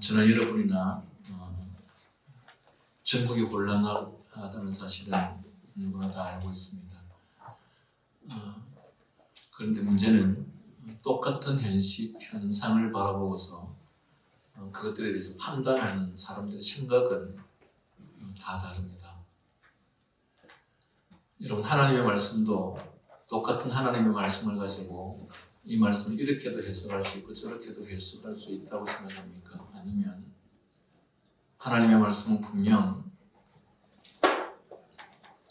저는 여러분이나 전국이 혼란하다는 사실은 누구나 다 알고 있습니다. 그런데 문제는 똑같은 현상을 바라보고서 그것들에 대해서 판단하는 사람들의 생각은 다 다릅니다. 여러분, 하나님의 말씀도 똑같은 하나님의 말씀을 가지고 이 말씀을 이렇게도 해석할 수 있고 저렇게도 해석할 수 있다고 생각합니까? 아니면 하나님의 말씀은 분명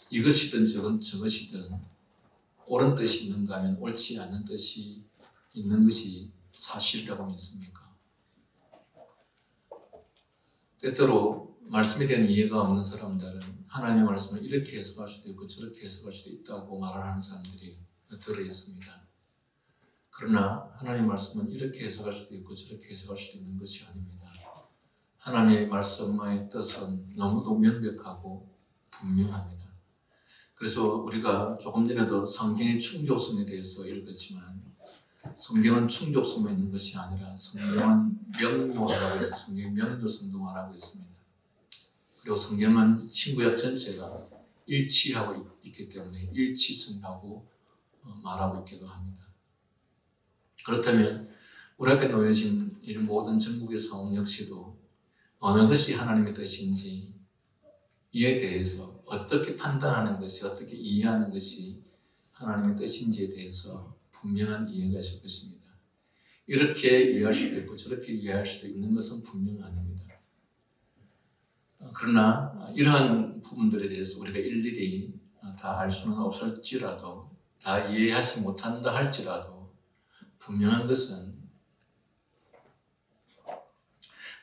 이것이든 저것이든 옳은 뜻이 있는가 하면 옳지 않는 뜻이 있는 것이 사실이라고 믿습니까? 때때로 말씀에 대한 이해가 없는 사람들은 하나님의 말씀을 이렇게 해석할 수도 있고 저렇게 해석할 수도 있다고 말을 하는 사람들이 들어 있습니다. 그러나 하나님의 말씀은 이렇게 해석할 수도 있고 저렇게 해석할 수도 있는 것이 아닙니다. 하나님의 말씀의 뜻은 너무도 명백하고 분명합니다. 그래서 우리가 조금 전에도 성경의 충족성에 대해서 읽었지만 성경은 충족성만 있는 것이 아니라 성경은 명료하라고 해서 성경의 명료성도 말하고 있습니다. 그리고 성경은 신구약 전체가 일치하고 있기 때문에 일치성이라고 말하고 있기도 합니다. 그렇다면 우리 앞에 놓여진 이 모든 전국의 상황 역시도 어느 것이 하나님의 뜻인지 이에 대해서 어떻게 판단하는 것이, 어떻게 이해하는 것이 하나님의 뜻인지에 대해서 분명한 이해가 있을 것입니다. 이렇게 이해할 수도 있고 저렇게 이해할 수도 있는 것은 분명 아닙니다. 그러나 이러한 부분들에 대해서 우리가 일일이 다 알 수는 없을지라도, 다 이해하지 못한다 할지라도 분명한 것은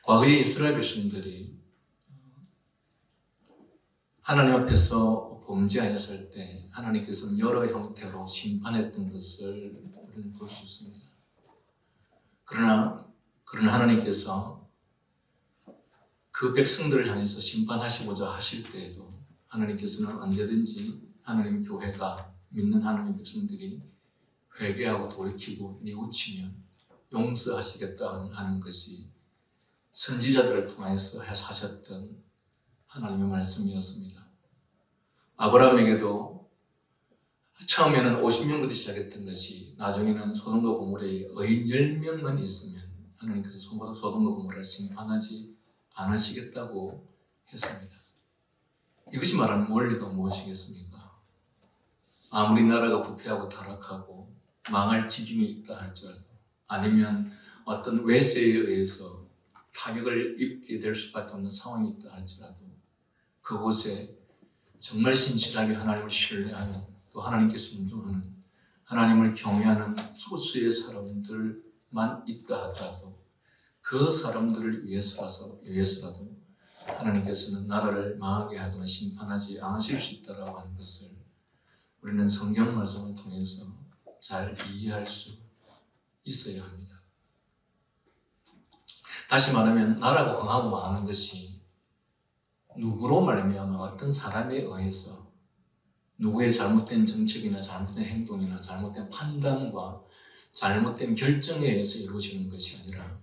과거의 이스라엘 백성들이 하나님 앞에서 범죄하였을 때 하나님께서는 여러 형태로 심판했던 것을 우리는 볼 수 있습니다. 그러나 하나님께서 그 백성들을 향해서 심판하시고자 하실 때에도 하나님께서는 언제든지 하나님의 교회가, 믿는 하나님의 백성들이 회개하고 돌이키고 뉘우치면 용서하시겠다 하는 것이 선지자들을 통해서 하셨던 하나님의 말씀이었습니다. 아브라함에게도 처음에는 50명부터 시작했던 것이 나중에는 소돔과 고모라에 의인 10명만 있으면 하나님께서 소돔과 고모라를 심판하지 않으시겠다고 했습니다. 이것이 말하는 원리가 무엇이겠습니까? 아무리 나라가 부패하고 타락하고 망할 지경이 있다 할지라도, 아니면 어떤 외세에 의해서 타격을 입게 될 수밖에 없는 상황이 있다 할지라도 그곳에 정말 신실하게 하나님을 신뢰하는, 또 하나님께 순종하는, 하나님을 경외하는 소수의 사람들만 있다 하더라도 그 사람들을 위해서라도 하나님께서는 나라를 망하게 하거나 심판하지 않으실 수 있다고 하는 것을 우리는 성경 말씀을 통해서 잘 이해할 수 있어야 합니다. 다시 말하면 나라가 흥하고 망하는 것이 누구로 말미암아 어떤 사람에 의해서 누구의 잘못된 정책이나 잘못된 행동이나 잘못된 판단과 잘못된 결정에 의해서 이루어지는 것이 아니라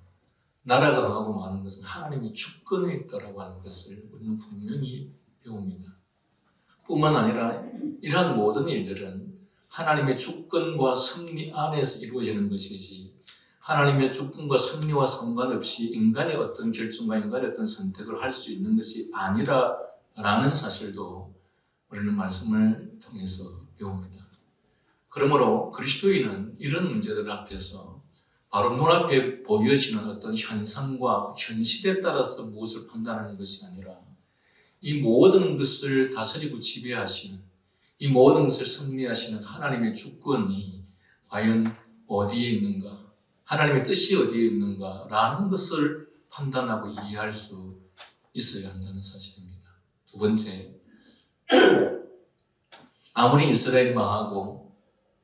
나라가 흥하고 망하는 것은 하나님의 주권에 있다고 하는 것을 우리는 분명히 배웁니다. 뿐만 아니라 이러한 모든 일들은 하나님의 주권과 섭리 안에서 이루어지는 것이지 하나님의 주권과 섭리와 상관없이 인간의 어떤 결정과 인간의 어떤 선택을 할 수 있는 것이 아니라라는 사실도 우리는 말씀을 통해서 배웁니다. 그러므로 그리스도인은 이런 문제들 앞에서 바로 눈앞에 보여지는 어떤 현상과 현실에 따라서 무엇을 판단하는 것이 아니라 이 모든 것을 다스리고 지배하시는, 이 모든 것을 섭리하시는 하나님의 주권이 과연 어디에 있는가, 하나님의 뜻이 어디에 있는가라는 것을 판단하고 이해할 수 있어야 한다는 사실입니다. 두 번째, 아무리 이스라엘이 망하고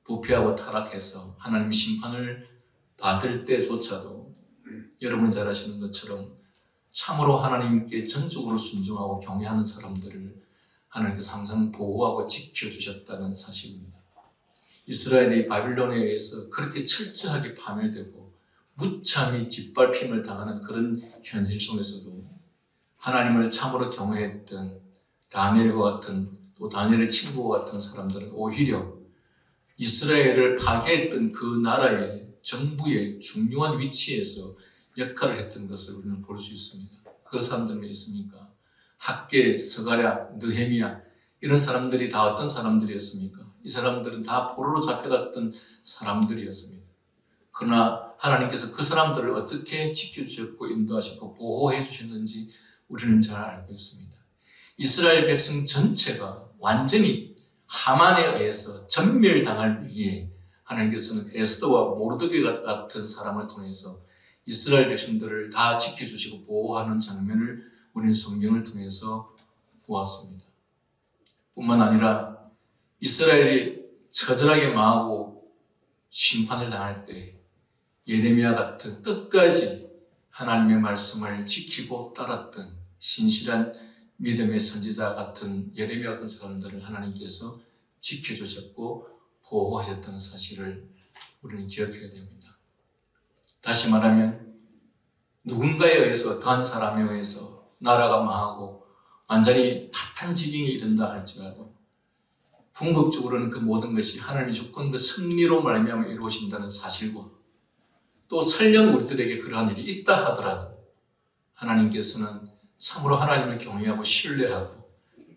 부패하고 타락해서 하나님의 심판을 받을 때조차도 여러분이 잘 아시는 것처럼 참으로 하나님께 전적으로 순종하고 경외하는 사람들을 하나님께서 항상 보호하고 지켜주셨다는 사실입니다. 이스라엘이 바빌론에 의해서 그렇게 철저하게 파멸되고 무참히 짓밟힘을 당하는 그런 현실 속에서도 하나님을 참으로 경외했던 다니엘과 같은, 또 다니엘의 친구와 같은 사람들은 오히려 이스라엘을 파괴했던 그 나라의 정부의 중요한 위치에서 역할을 했던 것을 우리는 볼 수 있습니다. 그 사람들은 왜 있습니까? 학계, 스가랴, 느헤미야 이런 사람들이 다 어떤 사람들이었습니까? 이 사람들은 다 포로로 잡혀갔던 사람들이었습니다. 그러나 하나님께서 그 사람들을 어떻게 지켜주셨고 인도하셨고 보호해 주셨는지 우리는 잘 알고 있습니다. 이스라엘 백성 전체가 완전히 하만에 의해서 전멸당할 위기에 하나님께서는 에스더와 모르드게 같은 사람을 통해서 이스라엘 백성들을 다 지켜주시고 보호하는 장면을 우리는 성경을 통해서 보았습니다. 뿐만 아니라 이스라엘이 처절하게 망하고 심판을 당할 때 예레미야 같은 끝까지 하나님의 말씀을 지키고 따랐던 신실한 믿음의 선지자 같은 예레미야 같은 사람들을 하나님께서 지켜주셨고 보호하셨다는 사실을 우리는 기억해야 됩니다. 다시 말하면 누군가에 의해서 어떠한 사람에 의해서 나라가 망하고 완전히 파탄 지경에 이른다 할지라도 궁극적으로는 그 모든 것이 하나님의 주권 그 승리로 말미암아 이루어진다는 사실과 또 설령 우리들에게 그러한 일이 있다 하더라도 하나님께서는 참으로 하나님을 경외하고 신뢰하고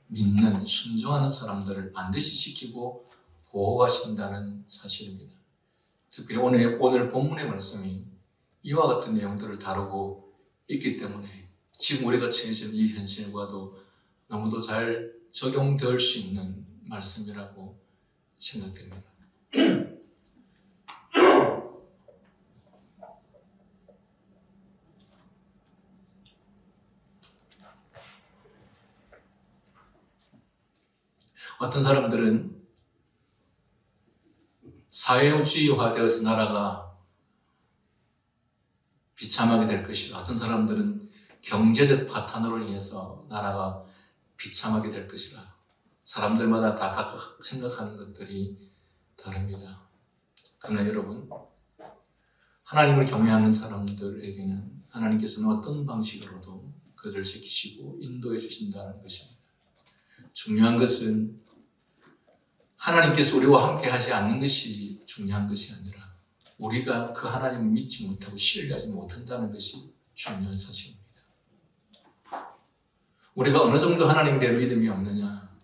믿는 순종하는 사람들을 반드시 지키고 보호하신다는 사실입니다. 특별히 오늘 본문의 말씀이 이와 같은 내용들을 다루고 있기 때문에 지금 우리가 처해진 이 현실과도 너무도 잘 적용될 수 있는 말씀이라고 생각됩니다. 어떤 사람들은 사회주의화되어서 나라가 비참하게 될 것이라, 어떤 사람들은 경제적 파탄으로 인해서 나라가 비참하게 될 것이라, 사람들마다 다 각각 생각하는 것들이 다릅니다. 그러나 여러분, 하나님을 경외하는 사람들에게는 하나님께서는 어떤 방식으로도 그들을 지키시고 인도해 주신다는 것입니다. 중요한 것은 하나님께서 우리와 함께 하지 않는 것이 중요한 것이 아니라 우리가 그 하나님을 믿지 못하고 신뢰하지 못한다는 것이 중요한 사실입니다. 우리가 어느 정도 하나님에 대한 믿음이 없느냐?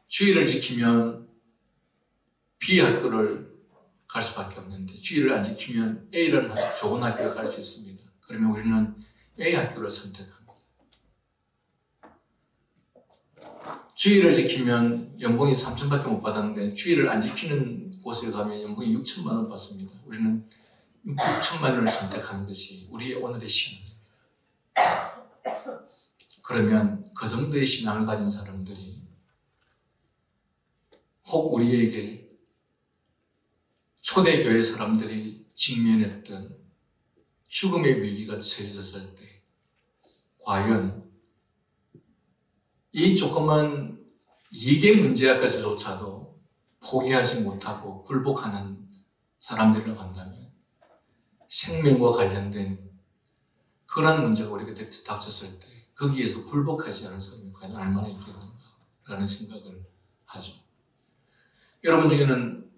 주의를 지키면 B 학교를 갈 수밖에 없는데 주의를 안 지키면 A라는 좋은 학교를 갈 수 있습니다. 그러면 우리는 A 학교를 선택합니다. 주의를 지키면 연봉이 3천밖에 못 받았는데 주의를 안 지키는 곳에 가면 연봉이 6천만 원 받습니다. 우리는 6천만 원을 선택하는 것이 우리의 오늘의 신앙입니다. 그러면 그 정도의 신앙을 가진 사람들이 혹 우리에게 초대교회 사람들이 직면했던 죽음의 위기가 처해졌을 때 과연 이 조그만 이게 문제 앞에서조차도 포기하지 못하고 굴복하는 사람들이라고 한다면 생명과 관련된 그런 문제가 우리에게 닥쳤을 때 거기에서 굴복하지 않은 사람이 과연 얼마나 있겠는가라는 생각을 하죠. 여러분 중에는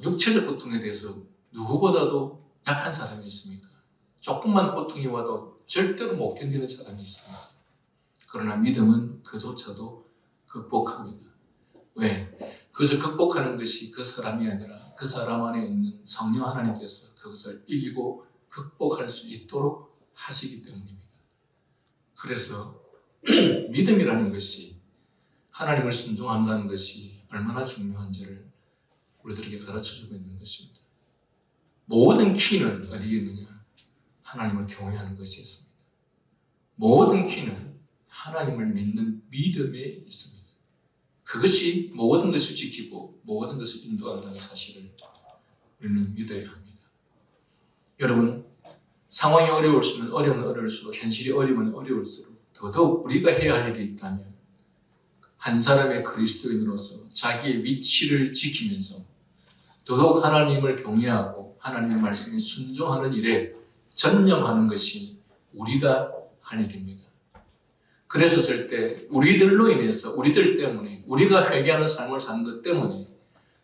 육체적 고통에 대해서 누구보다도 약한 사람이 있습니까? 조금만 고통이 와도 절대로 못 견디는 사람이 있습니다. 그러나 믿음은 그조차도 극복합니다. 왜? 그것을 극복하는 것이 그 사람이 아니라 그 사람 안에 있는 성령 하나님께서 그것을 이기고 극복할 수 있도록 하시기 때문입니다. 그래서 믿음이라는 것이 하나님을 순종한다는 것이 얼마나 중요한지를 우리들에게 가르쳐주고 있는 것입니다. 모든 키는 어디에 있느냐? 하나님을 경외하는 것이 있습니다. 모든 키는 하나님을 믿는 믿음에 있습니다. 그것이 모든 것을 지키고 모든 것을 인도한다는 사실을 우리는 믿어야 합니다. 여러분, 상황이 어려울수록 어려우면 어려울수록 현실이 어려우면 어려울수록 더더욱 우리가 해야 할 일이 있다면 한 사람의 그리스도인으로서 자기의 위치를 지키면서 더더욱 하나님을 경외하고 하나님의 말씀에 순종하는 일에 전념하는 것이 우리가 할 일입니다. 그랬었을 때 우리들로 인해서 우리들 때문에 우리가 회개하는 삶을 사는 것 때문에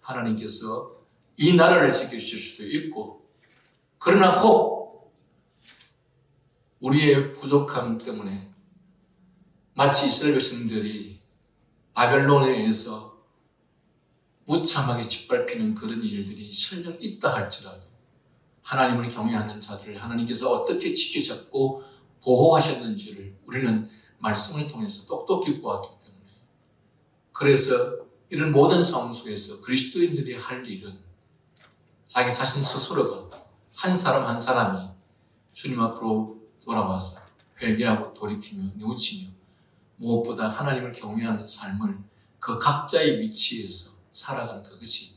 하나님께서 이 나라를 지키실 수도 있고, 그러나 혹 우리의 부족함 때문에 마치 이스라엘 백성들이 바벨론에 의해서 무참하게 짓밟히는 그런 일들이 설령 있다 할지라도 하나님을 경외하는 자들을 하나님께서 어떻게 지키셨고 보호하셨는지를 우리는 말씀을 통해서 똑똑히 보았기 때문에, 그래서 이런 모든 상황 속에서 그리스도인들이 할 일은 자기 자신 스스로가 한 사람 한 사람이 주님 앞으로 돌아와서 회개하고 돌이키며 뉘우치며 무엇보다 하나님을 경외하는 삶을 그 각자의 위치에서 살아가는 그것이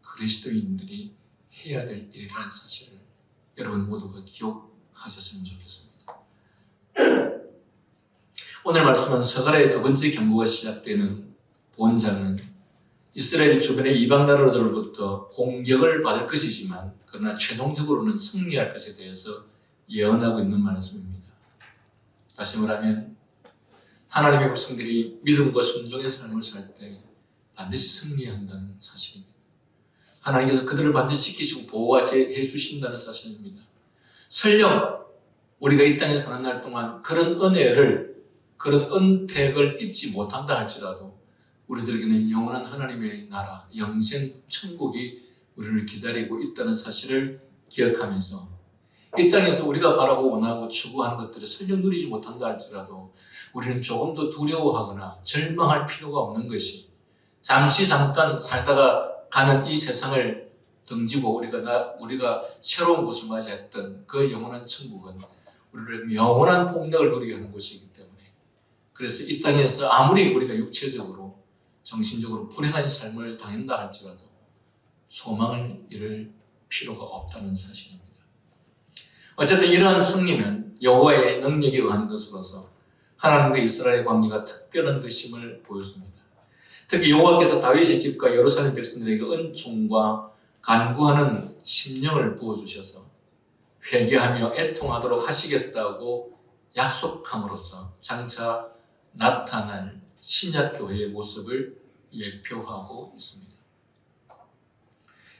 그리스도인들이 해야 될 일이라는 사실을 여러분 모두가 기억하셨으면 좋겠습니다. 오늘 말씀은 서가랴의 두 번째 경고가 시작되는 본장은 이스라엘 주변의 이방 나라들로부터 공격을 받을 것이지만 그러나 최종적으로는 승리할 것에 대해서 예언하고 있는 말씀입니다. 다시 말하면 하나님의 백성들이 믿음과 순종의 삶을 살 때 반드시 승리한다는 사실입니다. 하나님께서 그들을 반드시 지키시고 보호해 주신다는 사실입니다. 설령 우리가 이 땅에 사는 날 동안 그런 은혜를, 그런 은택을 입지 못한다 할지라도 우리들에게는 영원한 하나님의 나라, 영생 천국이 우리를 기다리고 있다는 사실을 기억하면서 이 땅에서 우리가 바라고 원하고 추구하는 것들을 설령 누리지 못한다 할지라도 우리는 조금 더 두려워하거나 절망할 필요가 없는 것이, 잠시 잠깐 살다가 가는 이 세상을 등지고 우리가 새로운 곳을 맞이했던 그 영원한 천국은 우리를 영원한 복락을 누리게 하는 곳이기 때문에, 그래서 이 땅에서 아무리 우리가 육체적으로 정신적으로 불행한 삶을 당한다 할지라도 소망을 잃을 필요가 없다는 사실입니다. 어쨌든 이러한 승리는 여호와의 능력에 의한 것으로서 하나님과 이스라엘의 관계가 특별한 것임을 보여줍니다. 특히 여호와께서 다윗의 집과 예루살렘 백성들에게 은총과 간구하는 심령을 부어주셔서 회개하며 애통하도록 하시겠다고 약속함으로써 장차 나타날 신약교회의 모습을 예표하고 있습니다.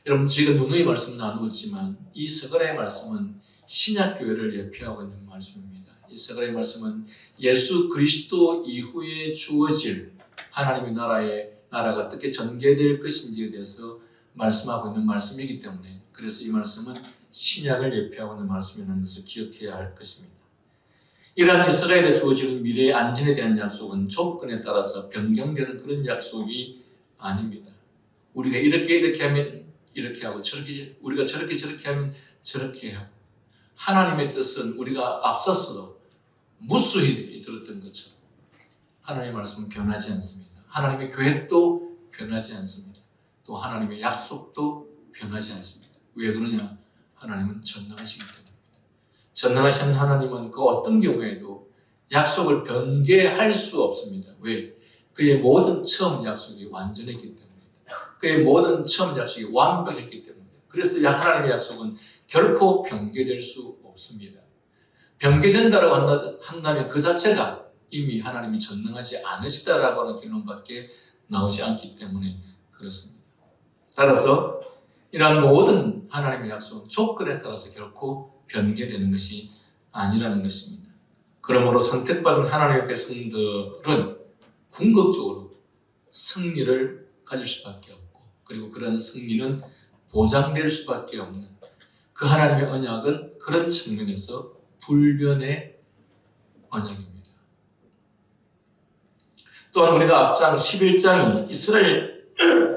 여러분, 지금 누누이 말씀 나누었지만 이 서가랴의 말씀은 신약교회를 예표하고 있는 말씀입니다. 이 서가랴의 말씀은 예수 그리스도 이후에 주어질 하나님의 나라가 어떻게 전개될 것인지에 대해서 말씀하고 있는 말씀이기 때문에, 그래서 이 말씀은 신약을 예표하고 있는 말씀이라는 것을 기억해야 할 것입니다. 이러한 이스라엘에 주어지는 미래의 안전에 대한 약속은 조건에 따라서 변경되는 그런 약속이 아닙니다. 우리가 이렇게 하면 이렇게 하고 우리가 저렇게 하면 저렇게 하고, 하나님의 뜻은 우리가 앞서서도 무수히 들었던 것처럼 하나님의 말씀은 변하지 않습니다. 하나님의 계획도 변하지 않습니다. 또 하나님의 약속도 변하지 않습니다. 왜 그러냐? 하나님은 전능하시기 때문입니다. 전능하신 하나님은 그 어떤 경우에도 약속을 변개할 수 없습니다. 왜? 그의 모든 처음 약속이 완전했기 때문입니다. 그의 모든 처음 약속이 완벽했기 때문입니다. 그래서 하나님의 약속은 결코 변개될 수 없습니다. 변개된다고 한다면 그 자체가 이미 하나님이 전능하지 않으시다라고 하는 결론밖에 나오지 않기 때문에 그렇습니다. 따라서 이러한 모든 하나님의 약속은 조건에 따라서 결코 변개되는 것이 아니라는 것입니다. 그러므로 선택받은 하나님의 백성들은 궁극적으로 승리를 가질 수밖에 없고, 그리고 그런 승리는 보장될 수밖에 없는 그 하나님의 언약은 그런 측면에서 불변의 언약입니다. 또한 우리가 앞장 11장이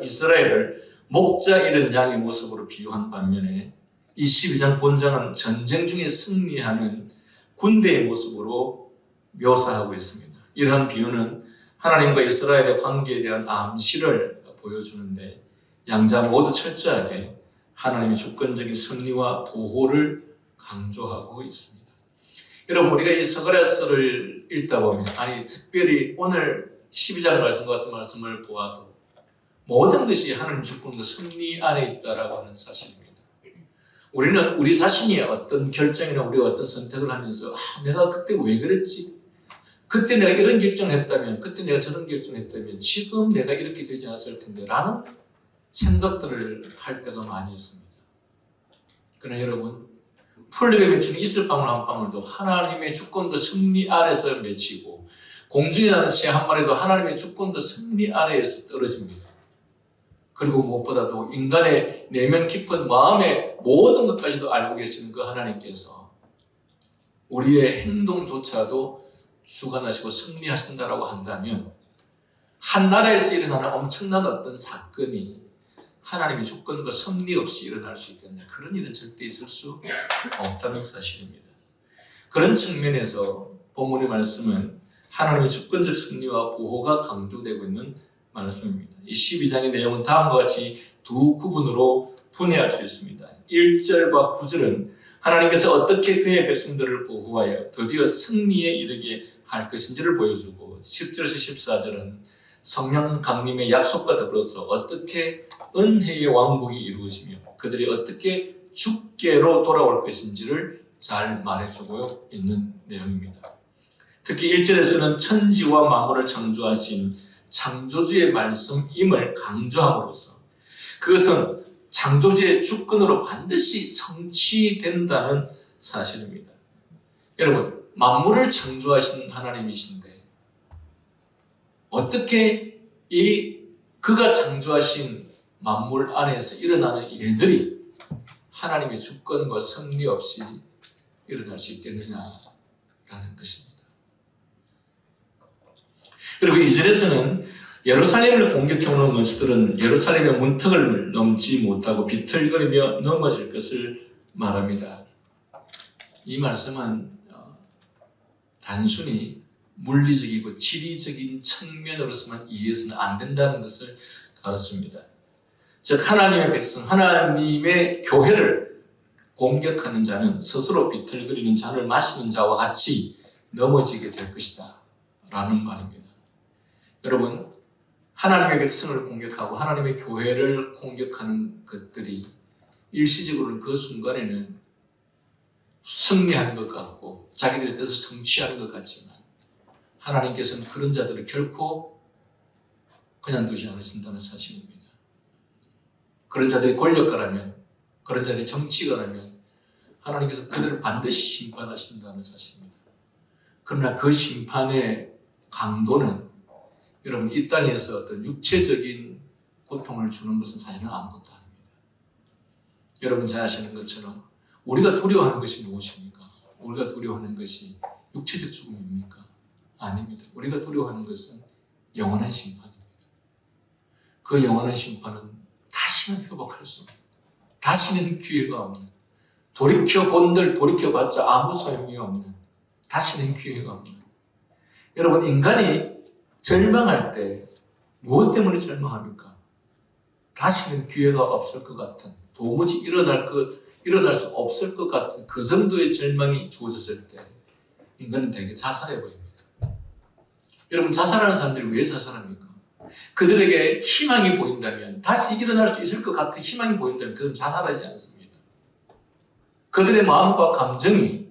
이스라엘을 목자 잃은 양의 모습으로 비유한 반면에 이 12장 본장은 전쟁 중에 승리하는 군대의 모습으로 묘사하고 있습니다. 이러한 비유는 하나님과 이스라엘의 관계에 대한 암시를 보여주는데 양자 모두 철저하게 하나님의 주권적인 승리와 보호를 강조하고 있습니다. 여러분, 우리가 이 서가랴서를 읽다 보면, 특별히 오늘 12장 말씀과 같은 말씀을 보아도 모든 것이 하나님 주권과 승리 안에 있다라고 하는 사실입니다. 우리는 우리 자신이 어떤 결정이나 우리가 어떤 선택을 하면서 내가 그때 왜 그랬지? 그때 내가 이런 결정을 했다면, 그때 내가 저런 결정을 했다면 지금 내가 이렇게 되지 않았을 텐데 라는 생각들을 할 때가 많이 있습니다. 그러나 여러분, 풀잎에 맺히는 이슬 방울 한 방울도 하나님의 주권도 승리 아래서 맺히고, 공중에 나는 새 한 마리도 하나님의 주권도 승리 아래에서 떨어집니다. 그리고 무엇보다도 인간의 내면 깊은 마음의 모든 것까지도 알고 계시는 그 하나님께서 우리의 행동조차도 주관하시고 승리하신다라고 한다면, 한 나라에서 일어나는 엄청난 어떤 사건이 하나님의 주권과 섭리 없이 일어날 수 있겠냐? 그런 일은 절대 있을 수 없다는 사실입니다. 그런 측면에서 본문의 말씀은 하나님의 주권적 섭리와 보호가 강조되고 있는 말씀입니다. 이 12장의 내용은 다음과 같이 두 구분으로 분해할 수 있습니다. 1절과 9절은 하나님께서 어떻게 그의 백성들을 보호하여 드디어 승리에 이르게 할 것인지를 보여주고, 10절에서 14절은 성령 강림의 약속과 더불어서 어떻게 은혜의 왕국이 이루어지며 그들이 어떻게 주께로 돌아올 것인지를 잘 말해주고 있는 내용입니다. 특히 1절에서는 천지와 만물을 창조하신 창조주의 말씀임을 강조함으로써 그것은 창조주의 주권으로 반드시 성취된다는 사실입니다. 여러분, 만물을 창조하신 하나님이신데 어떻게 그가 창조하신 만물 안에서 일어나는 일들이 하나님의 주권과 섭리 없이 일어날 수 있겠느냐라는 것입니다. 그리고 2절에서는 예루살렘을 공격해오는 원수들은 예루살렘의 문턱을 넘지 못하고 비틀거리며 넘어질 것을 말합니다. 이 말씀은 단순히 물리적이고 지리적인 측면으로서만 이해해서는 안 된다는 것을 가르칩니다. 즉 하나님의 백성, 하나님의 교회를 공격하는 자는 스스로 비틀거리는 잔을 마시는 자와 같이 넘어지게 될 것이다 라는 말입니다. 여러분, 하나님의 백성을 공격하고 하나님의 교회를 공격하는 것들이 일시적으로는 그 순간에는 승리하는 것 같고 자기들의 뜻을 성취하는 것 같지만 하나님께서는 그런 자들을 결코 그냥 두지 않으신다는 사실입니다. 그런 자들이 권력가라면, 그런 자들이 정치가라면 하나님께서 그들을 반드시 심판하신다는 사실입니다. 그러나 그 심판의 강도는 여러분 이 땅에서 어떤 육체적인 고통을 주는 것은 사실은 아무것도 아닙니다. 여러분 잘 아시는 것처럼 우리가 두려워하는 것이 무엇입니까? 우리가 두려워하는 것이 육체적 죽음입니까? 아닙니다. 우리가 두려워하는 것은 영원한 심판입니다. 그 영원한 심판은 다시는 회복할 수 없는, 다시는 기회가 없는, 돌이켜본들 돌이켜봤자 아무 소용이 없는, 다시는 기회가 없는. 여러분 인간이 절망할 때 무엇 때문에 절망합니까? 다시는 기회가 없을 것 같은, 도무지 일어날 수 없을 것 같은 그 정도의 절망이 주어졌을 때 인간은 대개 자살해버립니다. 여러분 자살하는 사람들이 왜 자살합니까? 그들에게 희망이 보인다면, 다시 일어날 수 있을 것 같은 희망이 보인다면 그들은 자살하지 않습니다. 그들의 마음과 감정이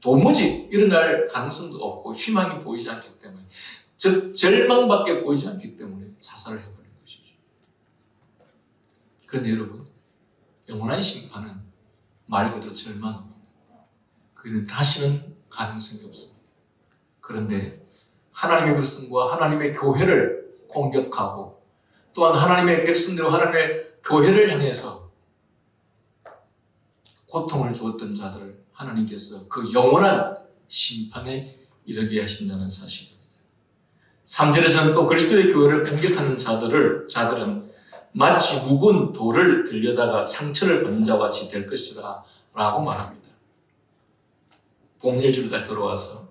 도무지 일어날 가능성도 없고 희망이 보이지 않기 때문에, 즉 절망밖에 보이지 않기 때문에 자살을 해버리는 것이죠. 그런데 여러분, 영원한 심판은 말 그대로 절망입니다. 그는 다시는 가능성이 없습니다. 그런데 하나님의 백성과 하나님의 교회를 공격하고 또한 하나님의 백성들과 하나님의 교회를 향해서 고통을 주었던 자들을 하나님께서 그 영원한 심판에 이르게 하신다는 사실입니다. 3절에서는 또 그리스도의 교회를 공격하는 자들은 마치 묵은 돌을 들여다가 상처를 받는 자와 같이 될 것이라 라고 말합니다. 본문 1절로 다시 돌아와서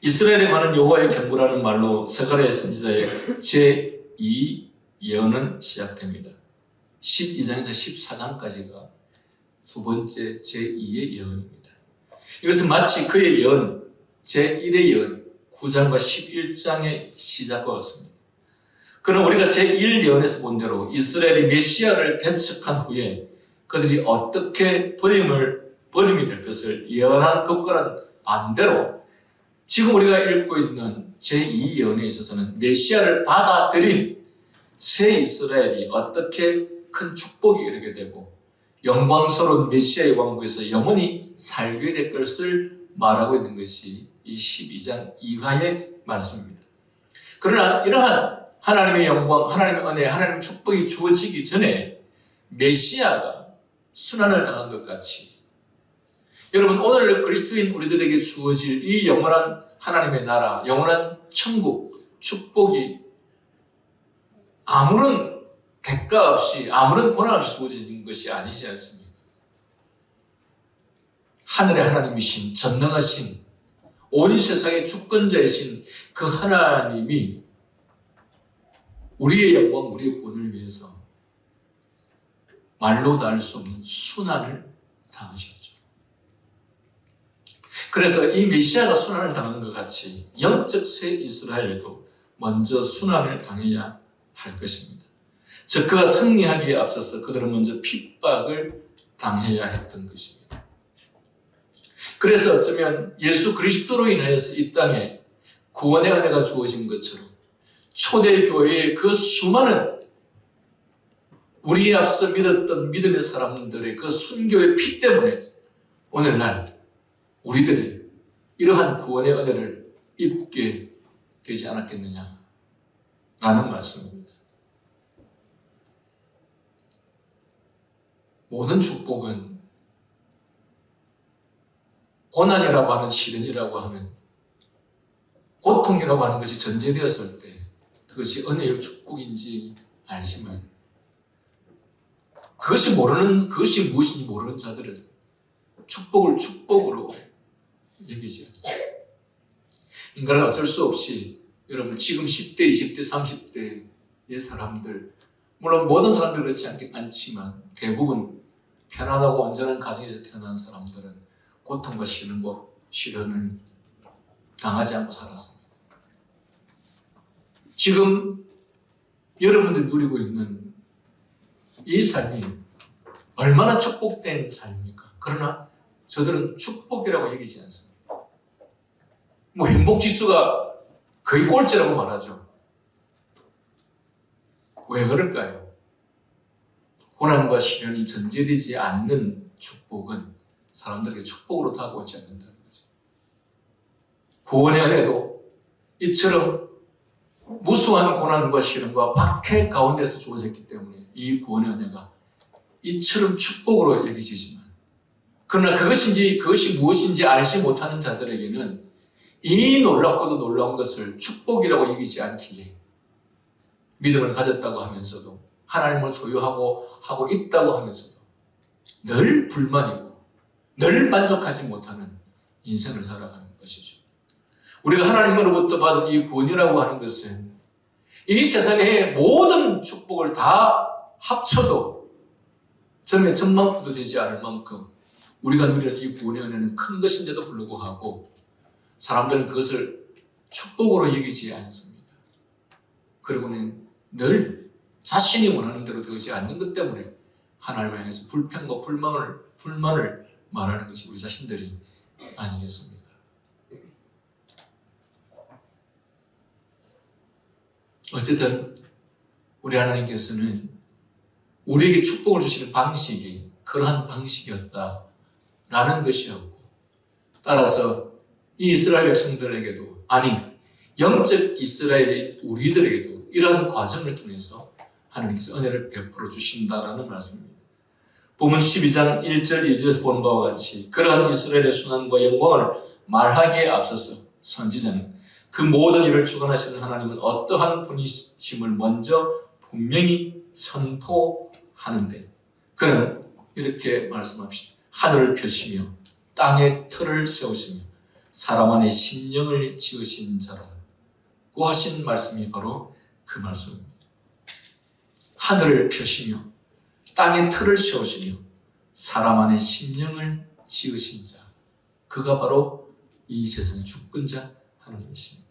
이스라엘에 관한 여호와의 경고라는 말로 스가랴 선지자의 제2 예언은 시작됩니다. 12장에서 14장까지가 두 번째 제2의 예언입니다. 이것은 마치 그의 예언, 제1의 예언, 9장과 11장의 시작과 같습니다. 그럼 우리가 제1예언에서 본 대로 이스라엘이 메시아를 배척한 후에 그 그들이 어떻게 버림이 될 것을 예언한 것과는 반대로 지금 우리가 읽고 있는 제2 예언에 있어서는 메시아를 받아들인 새 이스라엘이 어떻게 큰 축복이 이르게 되고 영광스러운 메시아의 왕국에서 영원히 살게 될 것을 말하고 있는 것이 이 12장 이하의 말씀입니다. 그러나 이러한 하나님의 영광, 하나님의 은혜, 하나님의 축복이 주어지기 전에 메시아가 순환을 당한 것 같이 여러분 오늘 그리스도인 우리들에게 주어질 이 영원한 하나님의 나라, 영원한 천국, 축복이 아무런 대가 없이 아무런 고난 없이 주어지는 것이 아니지 않습니까? 하늘의 하나님이신 전능하신 온 세상의 주권자이신 그 하나님이 우리의 영광, 우리의 구원을 위해서 말로 다 할 수 없는 순환을 당하셨죠. 그래서 이 메시아가 순환을 당한 것 같이 영적 새 이스라엘도 먼저 순환을 당해야 할 것입니다. 즉 그가 승리하기에 앞서서 그들은 먼저 핍박을 당해야 했던 것입니다. 그래서 어쩌면 예수 그리스도로 인하여서 이 땅에 구원의 은혜가 주어진 것처럼 초대교회의 그 수많은 우리에 앞서 믿었던 믿음의 사람들의 그 순교의 피 때문에 오늘날 우리들이 이러한 구원의 은혜를 입게 되지 않았겠느냐라는 말씀입니다. 모든 축복은 고난이라고 하는 시련이라고 하는 고통이라고 하는 것이 전제되었을 때 그것이 은혜의 축복인지 알지만 그것이 무엇인지 모르는 자들은 축복을 축복으로 여기지 않죠. 인간은 어쩔 수 없이 여러분 지금 10대, 20대, 30대의 사람들 물론 모든 사람들이 그렇지 않지만 대부분 편안하고 온전한 가정에서 태어난 사람들은 고통과 시련을 당하지 않고 살았습니다. 지금 여러분들이 누리고 있는 이 삶이 얼마나 축복된 삶입니까? 그러나 저들은 축복이라고 얘기하지 않습니다. 행복지수가 거의 꼴찌라고 말하죠. 왜 그럴까요? 고난과 시련이 전제되지 않는 축복은 사람들에게 축복으로 다가오지 않는다는 거죠. 구원의 은혜도 이처럼 무수한 고난과 시련과 박해 가운데서 주어졌기 때문에 이 구원의 은혜가 이처럼 축복으로 여겨지지만 그러나 그것이 무엇인지 알지 못하는 자들에게는 이 놀랍고도 놀라운 것을 축복이라고 여기지 않기에 믿음을 가졌다고 하면서도 하나님을 소유하고 있다고 하면서도 늘 불만이고 늘 만족하지 못하는 인생을 살아가는 것이죠. 우리가 하나님으로부터 받은 이 구원이라고 하는 것은 이 세상의 모든 축복을 다 합쳐도 전망부도 되지 않을 만큼 우리가 누리는 이 구원의 은혜는 큰 것인데도 불구하고 사람들은 그것을 축복으로 여기지 않습니다. 그리고는 늘 자신이 원하는 대로 되지 않는 것 때문에 하나님을 향해서 불평과 불만을 말하는 것이 우리 자신들이 아니겠습니까? 어쨌든 우리 하나님께서는 우리에게 축복을 주시는 방식이 그러한 방식이었다라는 것이었고 따라서 이 이스라엘 백성들에게도 영적 이스라엘의 우리들에게도 이러한 과정을 통해서 하나님께서 은혜를 베풀어 주신다라는 말씀입니다. 본문 12장 1절 2절에서 보는 바와 같이 그러한 이스라엘의 순환과 영광을 말하기에 앞서서 선지자는 그 모든 일을 주관하시는 하나님은 어떠한 분이심을 먼저 분명히 선포하는데 그는 이렇게 말씀합시다. 하늘을 펴시며 땅에 틀을 세우시며 사람 안에 심령을 지으신 자라고 하신 말씀이 바로 그 말씀입니다. 하늘을 펴시며 땅에 틀을 세우시며 사람 안에 심령을 지으신 자 그가 바로 이 세상의 주권자 하나님이십니다.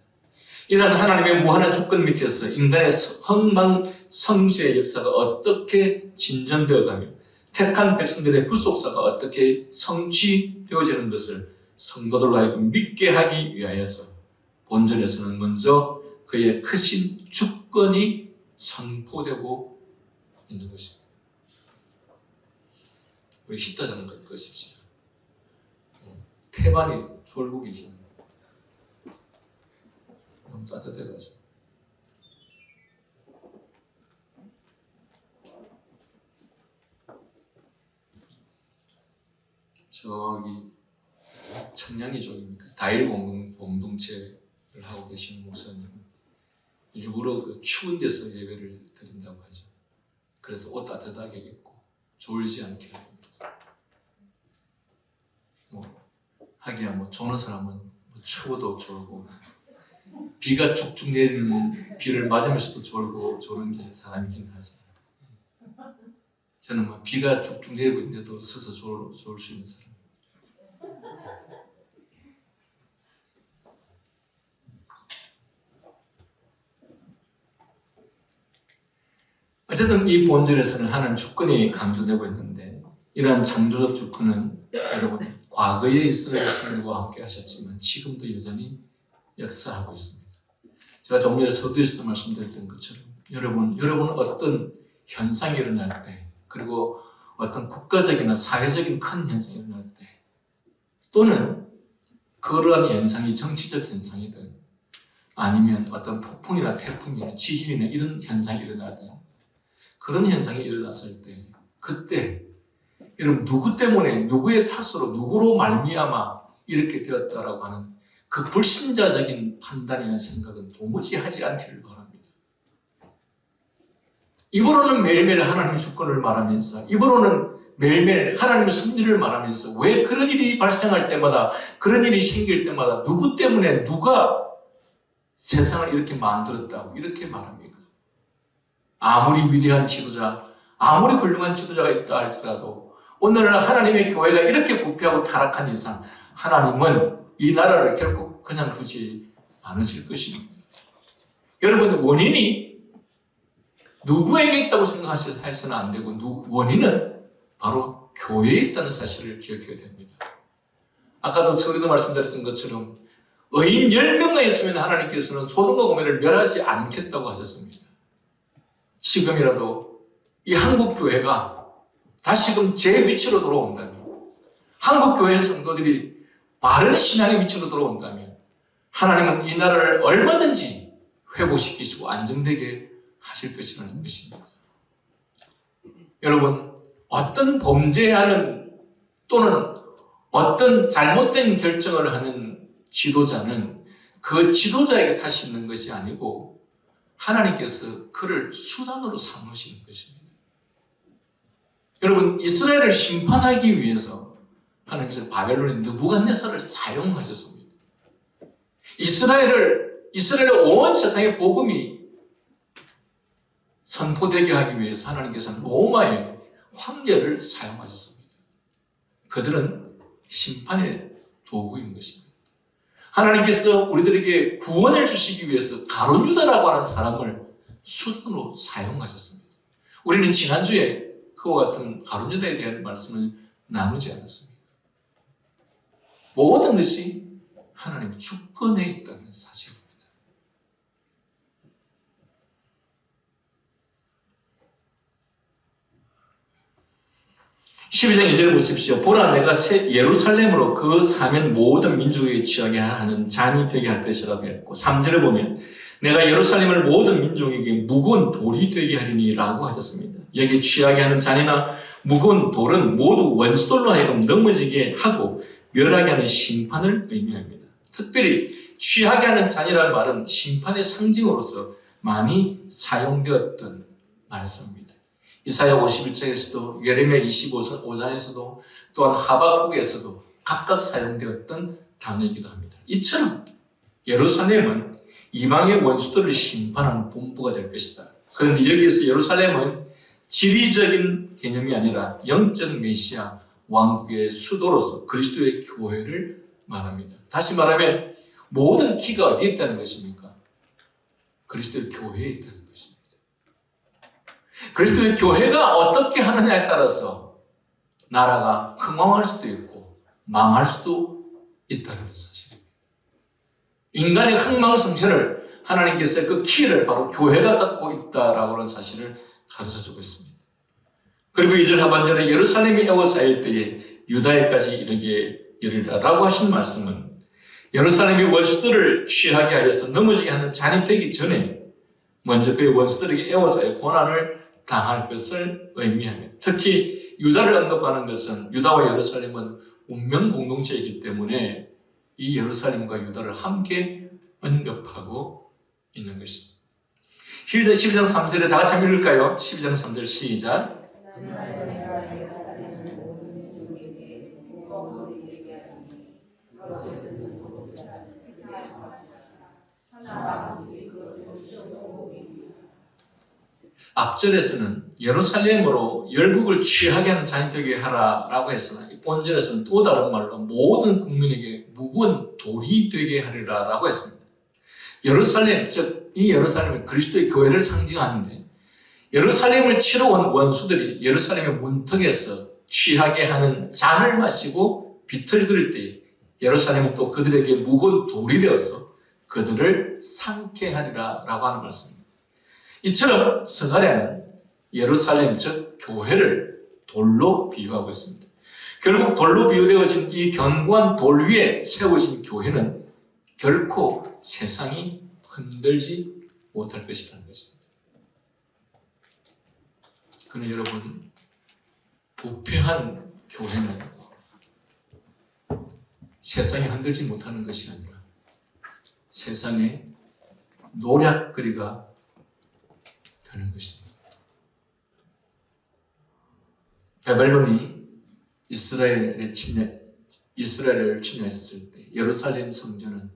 이런 하나님의 무한한 주권 밑에서 인간의 흥망성쇠의 역사가 어떻게 진전되어가며 택한 백성들의 구속사가 어떻게 성취되어지는 것을 성도들로 하여금 믿게 하기 위하여서 본절에서는 먼저 그의 크신 주권이 선포되고 있는 것입니다. 우리 히타자는 것입시다. 태반이 졸고 계시는 너무 따뜻해가지고. 저기 청량리 쪽입니까? 다일 공동체를 하고 계시는 목사님은 일부러 그 추운 데서 예배를 드린다고 하죠. 그래서 옷 따뜻하게 입고 졸지 않게 합니다. 하기야 조는 사람은 추워도 졸고 비가 쭉쭉 내리는 비를 맞으면서도 졸고 조는 게 사람이긴 하지. 저는 비가 쭉쭉 내리고 있는데도 서서 졸 수 있는 사람. 어쨌든 이 본절에서는 하나님 주권이 강조되고 있는데, 이러한 창조적 주권은 여러분 과거에 이스라엘 성도와 함께 하셨지만 지금도 여전히 역사하고 있습니다. 제가 조금 전에 서두에서도 말씀드렸던 것처럼 여러분 어떤 현상이 일어날 때, 그리고 어떤 국가적이나 사회적인 큰 현상이 일어날 때, 또는 그러한 현상이 정치적 현상이든 아니면 어떤 폭풍이나 태풍이나 지진이나 이런 현상이 일어나든, 그런 현상이 일어났을 때, 그때 여러분 누구 때문에, 누구의 탓으로, 누구로 말미암아 이렇게 되었다라고 하는 그 불신자적인 판단이나 생각은 도무지 하지 않기를 바랍니다. 입으로는 매일매일 하나님의 주권을 말하면서, 입으로는 매일매일 하나님의 섭리를 말하면서, 왜 그런 일이 발생할 때마다, 그런 일이 생길 때마다 누구 때문에 누가 세상을 이렇게 만들었다고 이렇게 말합니까? 아무리 위대한 지도자, 아무리 훌륭한 지도자가 있다 할지라도 오늘날 하나님의 교회가 이렇게 부패하고 타락한 이상 하나님은 이 나라를 결코 그냥 두지 않으실 것입니다. 여러분, 원인이 누구에게 있다고 생각하셔서는 안 되고, 원인은 바로 교회에 있다는 사실을 기억해야 됩니다. 아까도 서리도 말씀드렸던 것처럼 의인 10명만 있으면 하나님께서는 소돔과 고모라를 멸하지 않겠다고 하셨습니다. 지금이라도 이 한국교회가 다시금 제 위치로 돌아온다면, 한국교회 성도들이 바른 신앙의 위치로 돌아온다면 하나님은 이 나라를 얼마든지 회복시키시고 안정되게 하실 것이라는 것입니다. 여러분, 어떤 범죄하는 또는 어떤 잘못된 결정을 하는 지도자는 그 지도자에게 탓이 있는 것이 아니고 하나님께서 그를 수단으로 삼으시는 것입니다. 여러분, 이스라엘을 심판하기 위해서 하나님께서 바벨론의 느부갓네살을 사용하셨습니다. 이스라엘의 온 세상의 복음이 선포되게 하기 위해서 하나님께서는 로마의 황제를 사용하셨습니다. 그들은 심판의 도구인 것입니다. 하나님께서 우리들에게 구원을 주시기 위해서 가룟 유다라고 하는 사람을 수단으로 사용하셨습니다. 우리는 지난주에 그와 같은 가룟 유다에 대한 말씀을 나누지 않았습니다. 모든 것이 하나님의 주권에 있다는 사실입니다. 12장 2절을 보십시오. 보라, 내가 새 예루살렘으로 그 사면 모든 민족에게 취하게 하는 잔이 되게 할 것이라고 했고, 3절을 보면 내가 예루살렘을 모든 민족에게 무거운 돌이 되게 하리니 라고 하셨습니다. 여기 취하게 하는 잔이나 무거운 돌은 모두 원수돌로 하여금 넘어지게 하고 멸하게 하는 심판을 의미합니다. 특별히 취하게 하는 잔이라는 말은 심판의 상징으로서 많이 사용되었던 말씀입니다. 이사야 51장에서도 예레미야 25장에서도 또한 하박국에서도 각각 사용되었던 단어이기도 합니다. 이처럼 예루살렘은 이방의 원수들을 심판하는 본부가 될 것이다. 그런데 여기에서 예루살렘은 지리적인 개념이 아니라 영적 메시아 왕국의 수도로서 그리스도의 교회를 말합니다. 다시 말하면 모든 키가 어디에 있다는 것입니까? 그리스도의 교회에 있다는 것입니다. 그리스도의 교회가 어떻게 하느냐에 따라서 나라가 흥왕할 수도 있고 망할 수도 있다는 사실입니다. 인간의 흥망성쇠를 하나님께서 그 키를 바로 교회가 갖고 있다라고 하는 사실을 가르쳐주고 있습니다. 그리고 2절 하반절에 예루살렘이 에워싸일 때에 유다에까지 이르게 이르리라라고 하신 말씀은 예루살렘이 원수들을 취하게 하여서 넘어지게 하는 잔이 되기 전에 먼저 그의 원수들에게 에워싸여 고난을 당할 것을 의미합니다. 특히 유다를 언급하는 것은 유다와 예루살렘은 운명 공동체이기 때문에 이 예루살렘과 유다를 함께 언급하고 있는 것입니다. 12장 3절에 다 같이 한번 읽을까요? 12장 3절 시작. 앞절에서는 예루살렘으로 열국을 취하게 하는 잔이 되게 하라라고 했으나 본절에서는 또 다른 말로 모든 국민에게 무거운 돌이 되게 하리라라고 했습니다. 예루살렘, 즉 이 예루살렘은 그리스도의 교회를 상징하는데 예루살렘을 치러 온 원수들이 예루살렘의 문턱에서 취하게 하는 잔을 마시고 비틀거릴 때 예루살렘이 또 그들에게 무거운 돌이 되어서 그들을 상쾌하리라라고 하는 말씀입니다. 이처럼 스가랴는 예루살렘 즉 교회를 돌로 비유하고 있습니다. 결국 돌로 비유되어진 이 견고한 돌 위에 세워진 교회는 결코 세상이 흔들지 못할 것이라는 것입니다. 그러나 여러분, 부패한 교회는 세상이 흔들지 못하는 것이 아니라 세상의 노략거리가 되는 것입니다. 바벨론이 이스라엘을 침략했을 때 예루살렘 성전은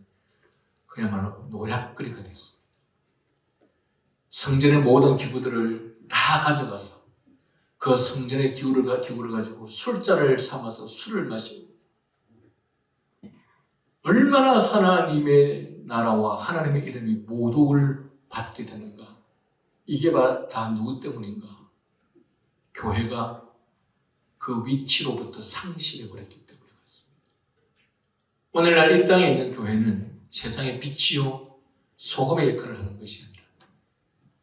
그야말로 노략거리가 됐습니다. 성전의 모든 기구들을 다 가져가서 그 성전의 기구를 가지고 술자를 삼아서 술을 마시고 얼마나 하나님의 나라와 하나님의 이름이 모독을 받게 되는가. 이게 다 누구 때문인가? 교회가 그 위치로부터 상실해버렸기 때문에 그렇습니다. 오늘날 이 땅에 있는 교회는 세상의 빛이요 소금의 역할을 하는 것이 아니라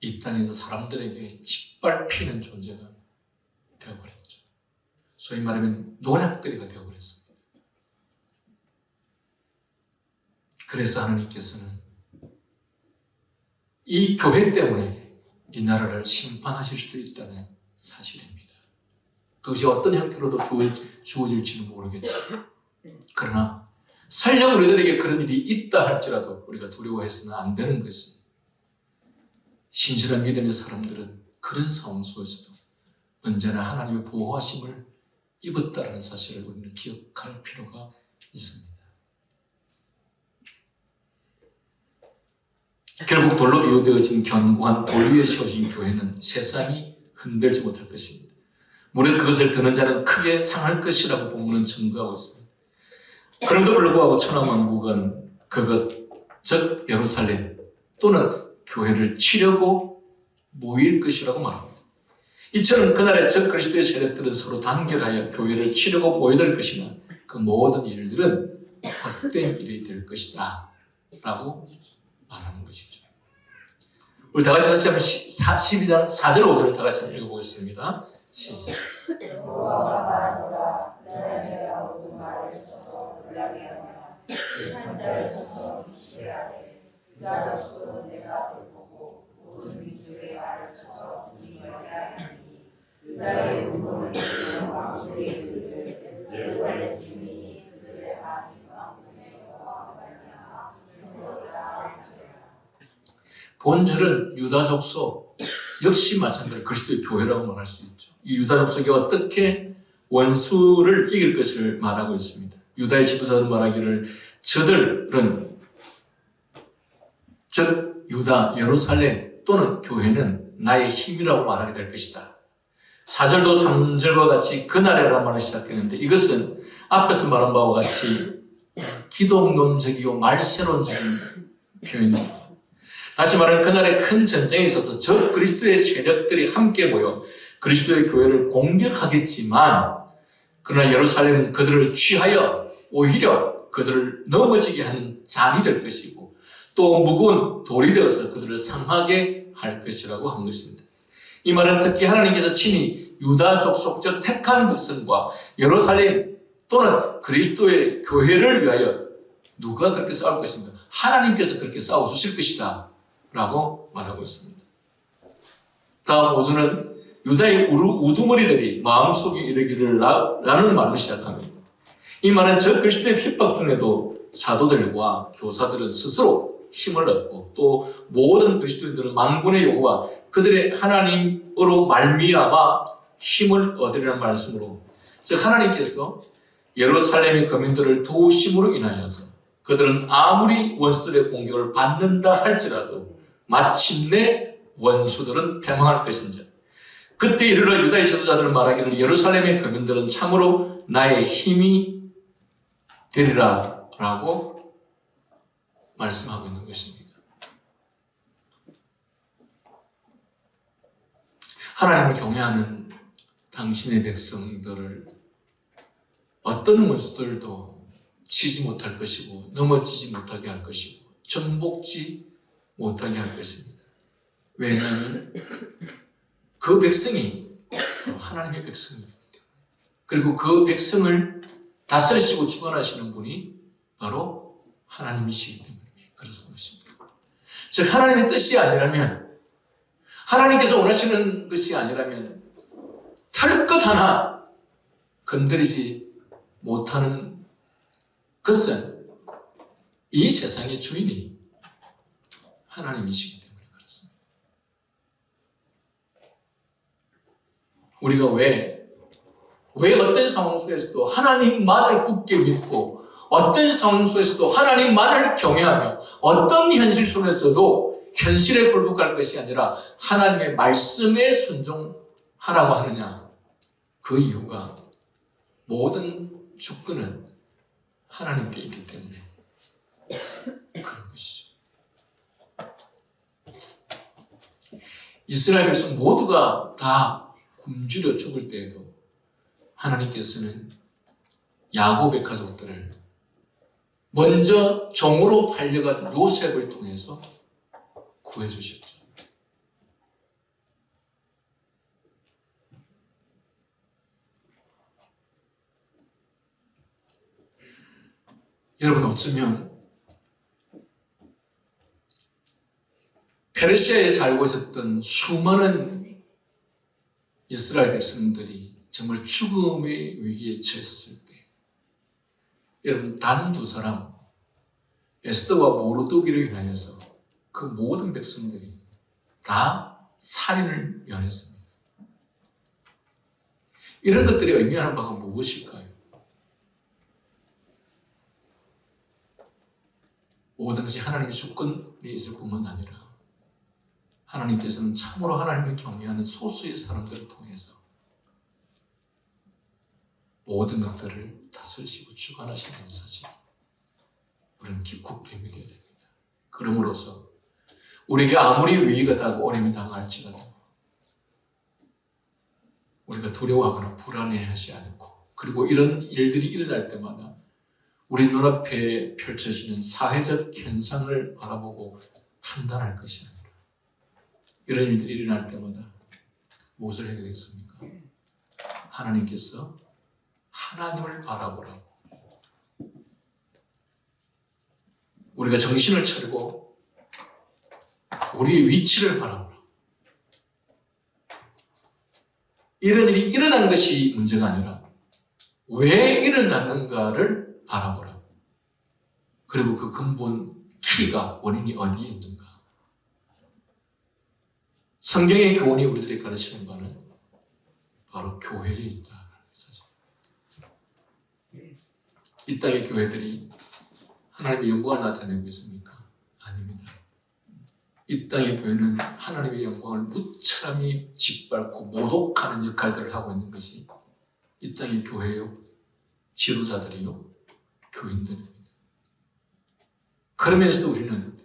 이 땅에서 사람들에게 짓밟히는 존재가 되어버렸죠. 소위 말하면 노략거리가 되어버렸습니다. 그래서 하나님께서는 이 교회 때문에 이 나라를 심판하실 수 있다는 사실입니다. 그것이 어떤 형태로도 주어질지는 모르겠죠. 그러나 설령 우리들에게 그런 일이 있다 할지라도 우리가 두려워해서는 안 되는 것은 신실한 믿음의 사람들은 그런 상황 속에서도 언제나 하나님의 보호하심을 입었다는 사실을 우리는 기억할 필요가 있습니다. 결국 돌로 비유되어진 견고한 돌 위에 세워진 교회는 세상이 흔들지 못할 것입니다. 무릇 그것을 드는 자는 크게 상할 것이라고 본문은 증거하고 있습니다. 그럼에도 불구하고 천하만국은 그것, 즉 예루살렘 또는 교회를 치려고 모일 것이라고 말합니다. 이처럼 그날의 적 그리스도의 세력들은 서로 단결하여 교회를 치려고 모여들 것이나 그 모든 일들은 헛된 일이 될 것이다 라고 말하는 것이죠. 우리 다 같이 한번 12장 4절 5절을 다 같이 한번 읽어보겠습니다. 시작. 본절은 유다 족속 역시 마찬가지로 그리스도의 교회라고 말할 수 있죠. 이 유다 족속이 어떻게 원수를 이길 것을 말하고 있습니다. 유다의 지도자는 말하기를 저들은 즉 유다, 예루살렘 또는 교회는 나의 힘이라고 말하게 될 것이다. 4절도 3절과 같이 그날이라는 말을 시작했는데 이것은 앞에서 말한 바와 같이 기독론적이고 말세론적인 표현입니다. 다시 말하면 그날에 큰 전쟁이 있어서 저 그리스도의 세력들이 함께 모여 그리스도의 교회를 공격하겠지만 그러나 예루살렘은 그들을 취하여 오히려 그들을 넘어지게 하는 잔이 될 것이고 또 무거운 돌이 되어서 그들을 상하게 할 것이라고 한 것입니다. 이 말은 특히 하나님께서 친히 유다 족속 즉 택한 백성과 예루살렘 또는 그리스도의 교회를 위하여 누가 그렇게 싸울 것인가? 하나님께서 그렇게 싸워주실 것이다 라고 말하고 있습니다. 다음 5절은 유다의 우두머리들이 마음속에 이르기를 라는 말로 시작합니다. 이 말은 저 그리스도의 핍박 중에도 사도들과 교사들은 스스로 힘을 얻고 또 모든 그리스도인들은 만군의 여호와 그들의 하나님으로 말미암아 힘을 얻으리라는 말씀으로 즉 하나님께서 예루살렘의 거민들을 도우심으로 인하여서 그들은 아무리 원수들의 공격을 받는다 할지라도 마침내 원수들은 패망할 것인지 그때 이르러 유다의 지도자들은 말하기를 예루살렘의 거민들은 참으로 나의 힘이 되리라 라고 말씀하고 있는 것입니다. 하나님을 경외하는 당신의 백성들을 어떤 원수들도 치지 못할 것이고 넘어지지 못하게 할 것이고 정복지 못하게 할 것입니다. 왜냐하면 그 백성이 하나님의 백성이기 때문에 그리고 그 백성을 다스리시고 주관하시는 분이 바로 하나님이시기 때문에 그래서 그렇습니다. 즉 하나님의 뜻이 아니라면 하나님께서 원하시는 것이 아니라면 털 것 하나 건드리지 못하는 것은 이 세상의 주인이 하나님이시기 때문에 그렇습니다. 우리가 왜 어떤 상황 속에서도 하나님만을 굳게 믿고 어떤 상황 속에서도 하나님만을 경외하며 어떤 현실 속에서도 현실에 굴복할 것이 아니라 하나님의 말씀에 순종하라고 하느냐? 그 이유가 모든 주권은 하나님께 있기 때문에 그런 것이죠. 이스라엘 백성 모두가 다 굶주려 죽을 때에도 하나님께서는 야곱의 가족들을 먼저 종으로 팔려간 요셉을 통해서 구해주셨죠. 여러분 어쩌면 페르시아에 살고 있었던 수많은 이스라엘 백성들이 정말 죽음의 위기에 처했을 때 여러분 단 두 사람 에스더와 모르드기를 인하여서 그 모든 백성들이 다 살인을 면했습니다. 이런 것들이 의미하는 바가 무엇일까요? 모든 것이 하나님의 주권에 있을 뿐만 아니라 하나님께서는 참으로 하나님을 경외하는 소수의 사람들을 통해서 모든 것들을 다스리시고 주관하시는 사실 우리는 깊게 믿어야 됩니다. 그러므로서 우리에게 아무리 위기가 닿고 어려움이 당할지라도 우리가 두려워하거나 불안해하지 않고 그리고 이런 일들이 일어날 때마다 우리 눈앞에 펼쳐지는 사회적 현상을 바라보고 판단할 것이 아니라 이런 일들이 일어날 때마다 무엇을 해야 되겠습니까? 하나님께서 하나님을 바라보라고 우리가 정신을 차리고 우리의 위치를 바라보라. 이런 일이 일어난 것이 문제가 아니라 왜 일어났는가를 바라보라. 그리고 그 근본 키가 원인이 어디에 있는가. 성경의 교훈이 우리들이 가르치는 바는 바로 교회에 있다. 이 땅의 교회들이 하나님의 영광을 나타내고 있습니까? 아닙니다. 이 땅의 교회는 하나님의 영광을 무참히 짓밟고 모독하는 역할들을 하고 있는 것이 이 땅의 교회요, 지도자들이요, 교인들입니다. 그러면서도 우리는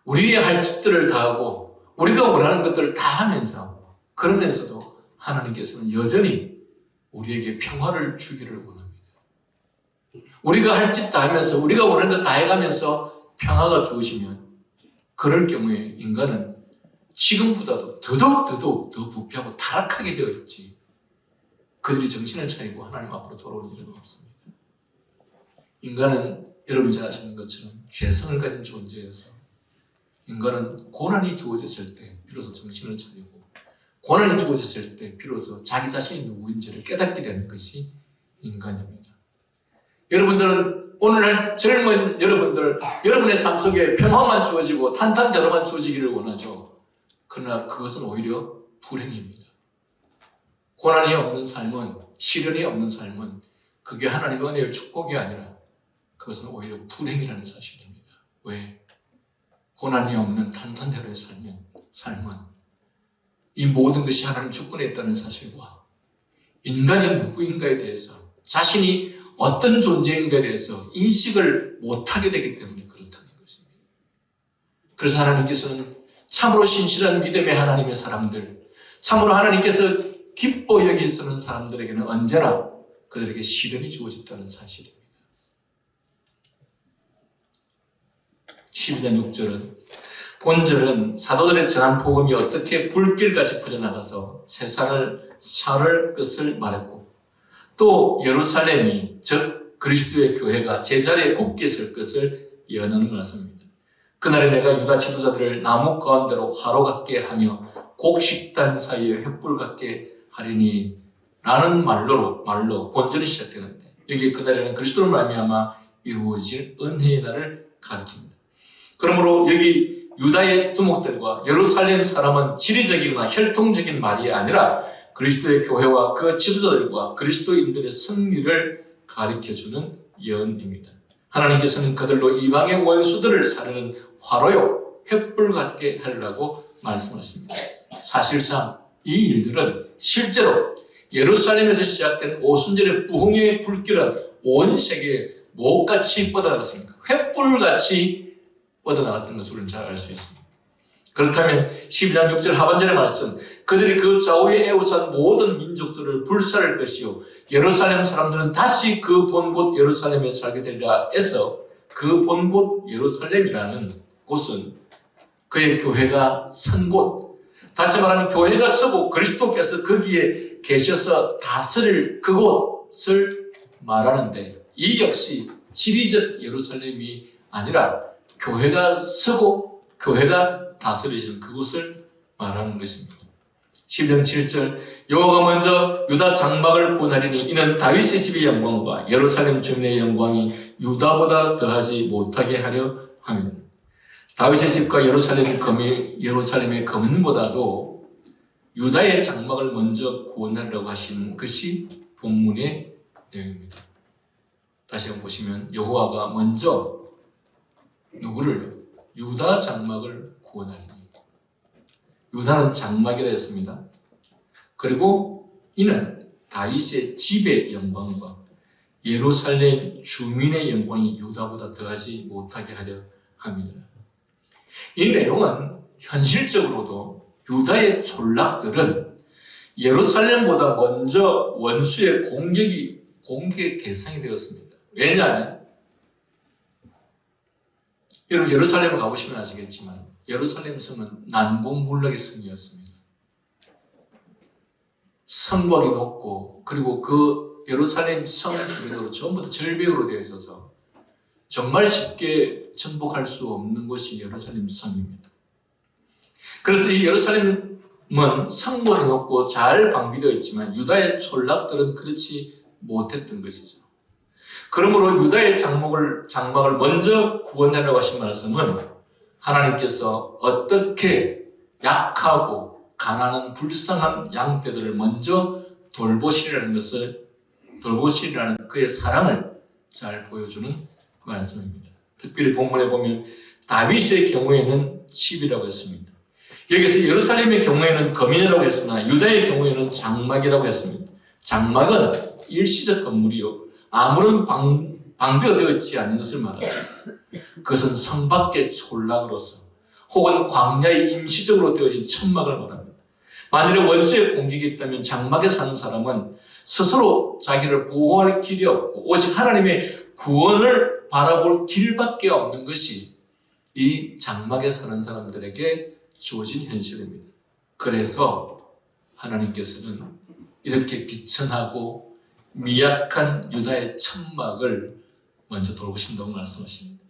우리의 할 짓들을 다하고 우리가 원하는 것들을 다 하면서 그러면서도 하나님께서는 여전히 우리에게 평화를 주기를 원합니다. 우리가 할 짓 다 하면서 우리가 원하는 것 다 해가면서 평화가 주어지면 그럴 경우에 인간은 지금보다도 더더욱 더 부패하고 타락하게 되어 있지. 그들이 정신을 차리고 하나님 앞으로 돌아오는 일은 없습니다. 인간은 여러분 잘 아시는 것처럼 죄성을 가진 존재여서 인간은 고난이 주어졌을 때 비로소 정신을 차리고 고난이 주어졌을 때 비로소 자기 자신이 누구인지를 깨닫게 되는 것이 인간입니다. 여러분들은 오늘날 젊은 여러분들, 여러분의 삶 속에 평화만 주어지고 탄탄대로만 주어지기를 원하죠. 그러나 그것은 오히려 불행입니다. 고난이 없는 삶은, 시련이 없는 삶은 그게 하나님의 은혜의 축복이 아니라 그것은 오히려 불행이라는 사실입니다. 왜? 고난이 없는 탄탄대로의 삶은 이 모든 것이 하나님 주권에 있다는 사실과 인간이 누구인가에 대해서 자신이 어떤 존재인가에 대해서 인식을 못하게 되기 때문에 그렇다는 것입니다. 그래서 하나님께서는 참으로 신실한 믿음의 하나님의 사람들, 참으로 하나님께서 기뻐 여기시는 사람들에게는 언제나 그들에게 시련이 주어졌다는 사실입니다. 12장 6절은 본절은 사도들의 전한 복음이 어떻게 불길같이 퍼져나가서 세상을 사를 것을 말했고 또 예루살렘이 즉 그리스도의 교회가 제자리에 굳게 설 것을 예언하는 말씀입니다. 그날에 내가 유다 지도자들을 나무 가운데로 화로 같게 하며 곡식단 사이에 횃불 같게 하리니 라는 말로 본절이 시작되는데 여기 그날에는 그리스도를 말미암아 이루어질 은혜의 날을 가리킵니다. 그러므로 여기 유다의 두목들과 예루살렘 사람은 지리적이거나 혈통적인 말이 아니라 그리스도의 교회와 그 지도자들과 그리스도인들의 승리를 가리켜주는 예언입니다. 하나님께서는 그들로 이방의 원수들을 사르는 화로요, 횃불 같게 하리라고 말씀하십니다. 사실상 이 일들은 실제로 예루살렘에서 시작된 오순절의 부흥의 불길은 온 세계에 뭐같이 뻗어나갔습니까? 횃불같이 뻗어나갔던 것을 우리는 잘 알 수 있습니다. 그렇다면 12장 6절 하반절의 말씀, 그들이 그 좌우에 에워싼 모든 민족들을 불살할 것이요 예루살렘 사람들은 다시 그 본 곳 예루살렘에 살게 되리라 해서 그 본 곳 예루살렘이라는 곳은 그의 교회가 선 곳, 다시 말하면 교회가 서고 그리스도께서 거기에 계셔서 다스릴 그곳을 말하는데 이 역시 지리적 예루살렘이 아니라 교회가 서고 교회가 다스리시는 그곳을 말하는 것입니다. 12장 7절 여호와가 먼저 유다 장막을 구원하리니 이는 다윗의 집의 영광과 예루살렘 주민의 영광이 유다보다 더하지 못하게 하려 함이다. 다윗의 집과 예루살렘의 검은보다도 유다의 장막을 먼저 구원하려고 하시는 것이 본문의 내용입니다. 다시 한번 보시면 여호와가 먼저 누구를? 유다 장막을 구원하리니. 유다는 장막이라 했습니다. 그리고 이는 다윗의 집의 영광과 예루살렘 주민의 영광이 유다보다 더하지 못하게 하려 함이니라. 이 내용은 현실적으로도 유다의 촌락들은 예루살렘보다 먼저 원수의 공격의 대상이 되었습니다. 왜냐하면 여러분 예루살렘을 가보시면 아시겠지만 예루살렘 성은 난공불락의 성이었습니다. 성곽이 높고 그리고 그 예루살렘 성 주변으로 전부 다 절벽으로 되어 있어서 정말 쉽게 정복할 수 없는 곳이 예루살렘 성입니다. 그래서 이 예루살렘은 성곽이 높고 잘 방비되어 있지만 유다의 촌락들은 그렇지 못했던 것이죠. 그러므로 유다의 장막을 먼저 구원하려고 하신 말씀은 하나님께서 어떻게 약하고 가난한 불쌍한 양떼들을 먼저 돌보시리라는 그의 사랑을 잘 보여주는 말씀입니다. 특별히 본문에 보면 다윗의 경우에는 집이라고 했습니다. 여기서 예루살렘의 경우에는 거민이라고 했으나 유다의 경우에는 장막이라고 했습니다. 장막은 일시적 건물이요 아무런 방비가 되어 있지 않는 것을 말하죠. 그것은 성 밖의 촌락으로서 혹은 광야에 임시적으로 되어진 천막을 말합니다. 만일에 원수의 공격이 있다면 장막에 사는 사람은 스스로 자기를 보호할 길이 없고 오직 하나님의 구원을 바라볼 길밖에 없는 것이 이 장막에 사는 사람들에게 주어진 현실입니다. 그래서 하나님께서는 이렇게 비천하고 미약한 유다의 천막을 먼저 돌보신다고 말씀하십니다.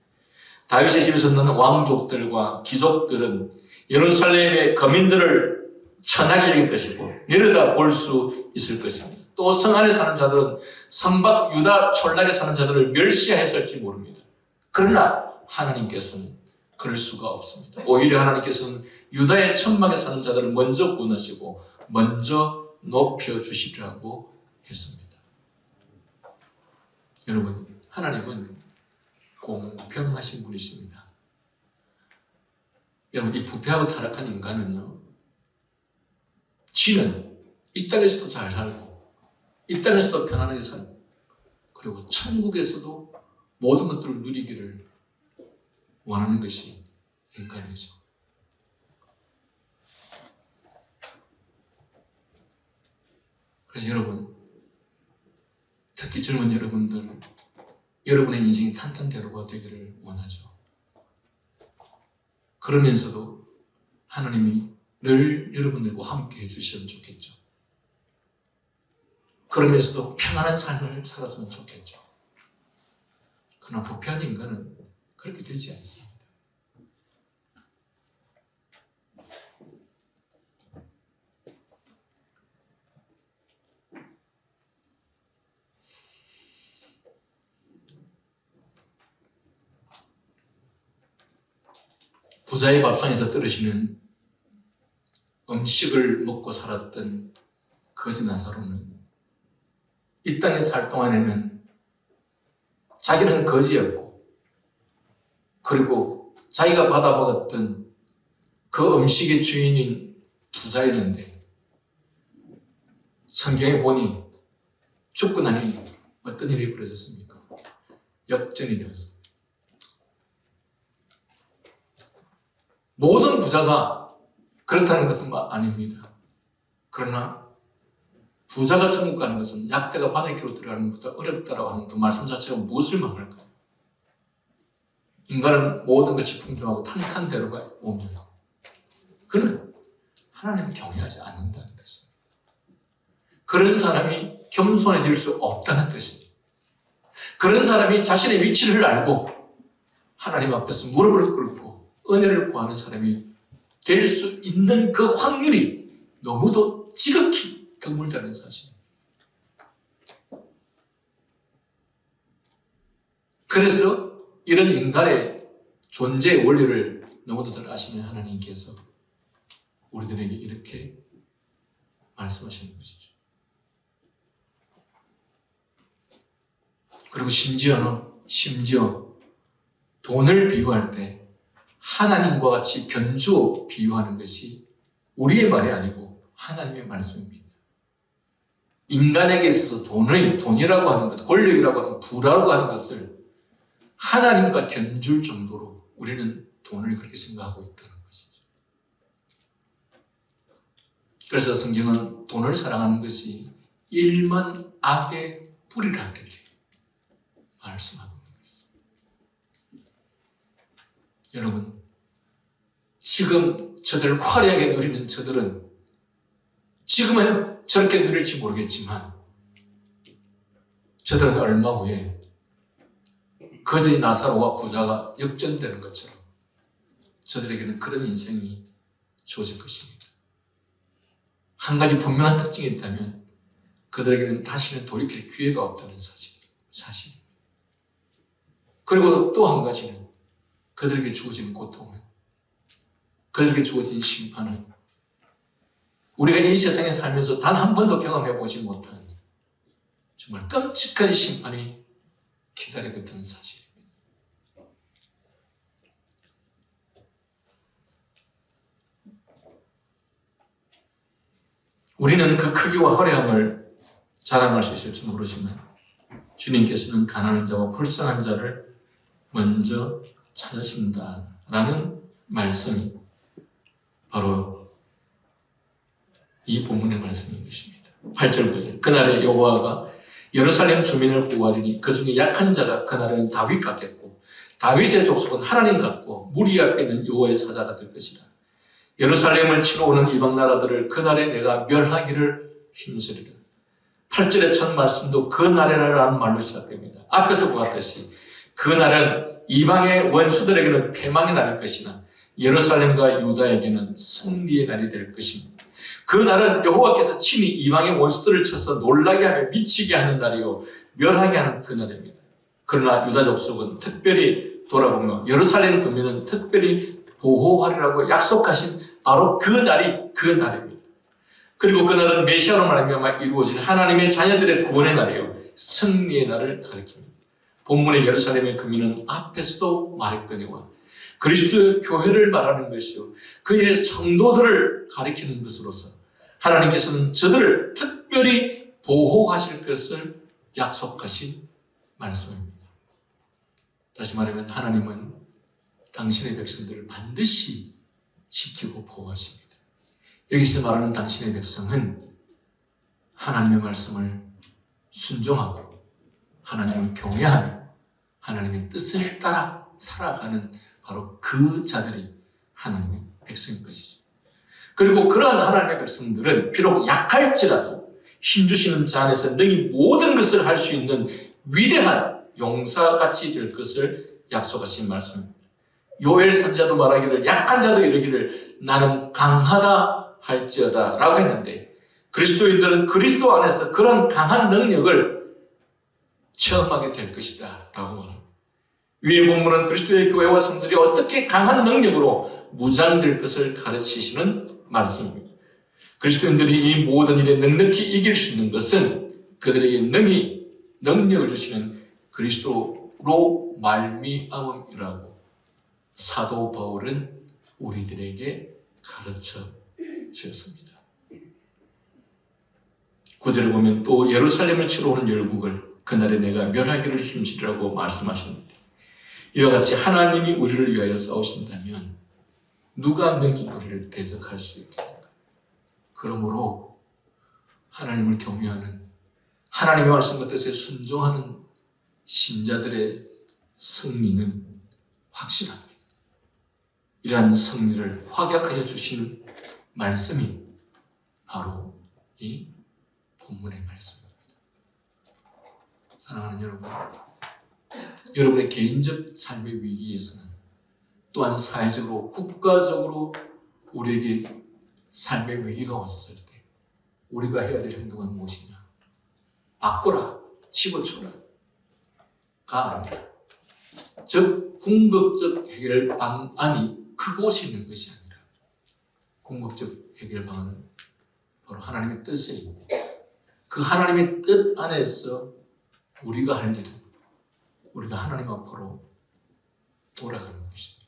다윗의 집에서 있는 왕족들과 귀족들은 예루살렘의 거민들을 천하게 여길 것이고 내려다볼 수 있을 것입니다. 또 성 안에 사는 자들은 성박 유다 촌락에 사는 자들을 멸시했을지 모릅니다. 그러나 하나님께서는 그럴 수가 없습니다. 오히려 하나님께서는 유다의 천막에 사는 자들을 먼저 구원하시고 먼저 높여주시라고 했습니다. 여러분, 하나님은 공평하신 분이십니다. 여러분, 이 부패하고 타락한 인간은요, 지는 이 땅에서도 잘 살고 이 땅에서도 편안하게 살고 그리고 천국에서도 모든 것들을 누리기를 원하는 것이 인간이죠. 그래서 여러분, 특히 젊은 여러분들, 여러분의 인생이 탄탄대로가 되기를 원하죠. 그러면서도 하나님이 늘 여러분들과 함께 해주시면 좋겠죠. 그러면서도 편안한 삶을 살았으면 좋겠죠. 그러나 부패한 인간은 그렇게 되지 않습니다. 부자의 밥상에서 떨어지는 음식을 먹고 살았던 거지 나사로는 이 땅에 살 동안에는 자기는 거지였고 그리고 자기가 받아먹었던 그 음식의 주인인 부자였는데 성경에 보니 죽고 나니 어떤 일이 벌어졌습니까? 역전이 되었습니다. 모든 부자가 그렇다는 것은 아닙니다. 그러나 부자가 천국 가는 것은 약대가 바늘기로 들어가는 것보다 어렵다라고 하는 그 말씀 자체가 무엇을 말할까요? 인간은 모든 것이 풍성하고 탄탄대로가 옵니다. 그는 하나님을 경외하지 않는다는 뜻입니다. 그런 사람이 겸손해질 수 없다는 뜻입니다. 그런 사람이 자신의 위치를 알고 하나님 앞에서 무릎을 꿇고 은혜를 구하는 사람이 될 수 있는 그 확률이 너무도 지극히 드물다는 사실입니다. 그래서 이런 인간의 존재의 원리를 너무도 잘 아시는 하나님께서 우리들에게 이렇게 말씀하시는 것이죠. 그리고 심지어 돈을 비유할 때 하나님과 같이 견주어 비유하는 것이 우리의 말이 아니고 하나님의 말씀입니다. 인간에게 있어서 돈이라고 하는 것, 권력이라고 하는 부라고 하는 것을 하나님과 견줄 정도로 우리는 돈을 그렇게 생각하고 있다는 것이죠. 그래서 성경은 돈을 사랑하는 것이 일만 악의 뿌리라 이렇게 말씀하고 있는 것입니다. 여러분, 지금 저들 화려하게 누리는 저들은 지금은 저렇게 누릴지 모르겠지만 저들은 얼마 후에 거지 나사로와 부자가 역전되는 것처럼 저들에게는 그런 인생이 주어질 것입니다. 한 가지 분명한 특징이 있다면 그들에게는 다시는 돌이킬 기회가 없다는 사실입니다. 그리고 또 한 가지는 그들에게 주어진 고통은, 그들에게 주어진 심판은 우리가 이 세상에 살면서 단 한 번도 경험해보지 못한 정말 끔찍한 심판이 기다리고 있다는 사실입니다. 우리는 그 크기와 화려함을 자랑할 수 있을지 모르지만 주님께서는 가난한 자와 불쌍한 자를 먼저 찾으신다라는 말씀이 바로 이 본문의 말씀인 것입니다. 8절 9절. 그날에 여호와가 예루살렘 주민을 구하리니 그 중에 약한 자가 그날에는 다윗 같겠고 다윗의 족속은 하나님 같고 무리 앞에는 여호와의 사자가 될 것이라. 예루살렘을 치러 오는 이방 나라들을 그날에 내가 멸하기를 힘쓰리라. 8절의 첫 말씀도 그날에라는 말로 시작됩니다. 앞에서 보았듯이 그날은 이방의 원수들에게는 패망의 날일 것이나 예루살렘과 유다에게는 승리의 날이 될 것입니다. 그날은 여호와께서 친히 이방의 원수들을 쳐서 놀라게 하며 미치게 하는 날이요 멸하게 하는 그날입니다. 그러나 유다 족속은 특별히 돌아보며 예루살렘 구민은 특별히 보호하리라고 약속하신 바로 그 날이 그 날입니다. 그리고 그날은 메시아로 말미암아 이루어질 하나님의 자녀들의 구원의 날이요 승리의 날을 가리킵니다. 본문의 예루살렘의 구민은 앞에서도 말했거니와 그리스도의 교회를 말하는 것이요 그의 성도들을 가리키는 것으로서 하나님께서는 저들을 특별히 보호하실 것을 약속하신 말씀입니다. 다시 말하면 하나님은 당신의 백성들을 반드시 지키고 보호하십니다. 여기서 말하는 당신의 백성은 하나님의 말씀을 순종하고 하나님을 경외하며 하나님의 뜻을 따라 살아가는 바로 그 자들이 하나님의 백성인 것이죠. 그리고 그러한 하나님의 백성들은 비록 약할지라도 힘주시는 자 안에서 능히 모든 것을 할 수 있는 위대한 용사같이 될 것을 약속하신 말씀입니다. 요엘 선지자도 말하기를 약한 자도 이르기를 나는 강하다 할지어다 라고 했는데 그리스도인들은 그리스도 안에서 그런 강한 능력을 체험하게 될 것이다 라고 말합니다. 위의 본문은 그리스도의 교회와 성들이 어떻게 강한 능력으로 무장될 것을 가르치시는 말씀입니다. 그리스도인들이 이 모든 일에 넉넉히 이길 수 있는 것은 그들에게 능히 능력을 주시는 그리스도로 말미암음이라고 사도 바울은 우리들에게 가르쳐 주었습니다. 9절을 보면 또 예루살렘을 치러 오는 열국을 그날에 내가 멸하기를 힘쓰리라고 말씀하셨는데 이와 같이 하나님이 우리를 위하여 싸우신다면 누가 능히 우리를 대적할 수 있겠는가? 그러므로 하나님을 경외하는 하나님의 말씀과 뜻에 순종하는 신자들의 승리는 확실합니다. 이러한 승리를 확약하여 주시는 말씀이 바로 이 본문의 말씀입니다. 사랑하는 여러분, 여러분의 개인적 삶의 위기에서는 또한 사회적으로, 국가적으로 우리에게 삶의 위기가 왔었을 때 우리가 해야 될 행동은 무엇이냐? 바꿔라, 집어쳐라 가 아니라 즉 궁극적 해결 방안이 그곳에 있는 것이 아니라 궁극적 해결 방안은 바로 하나님의 뜻에 있고 그 하나님의 뜻 안에서 우리가 할 일은 우리가 하나님 앞으로 돌아가는 것입니다.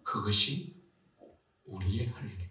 그것이 우리의 할 일입니다.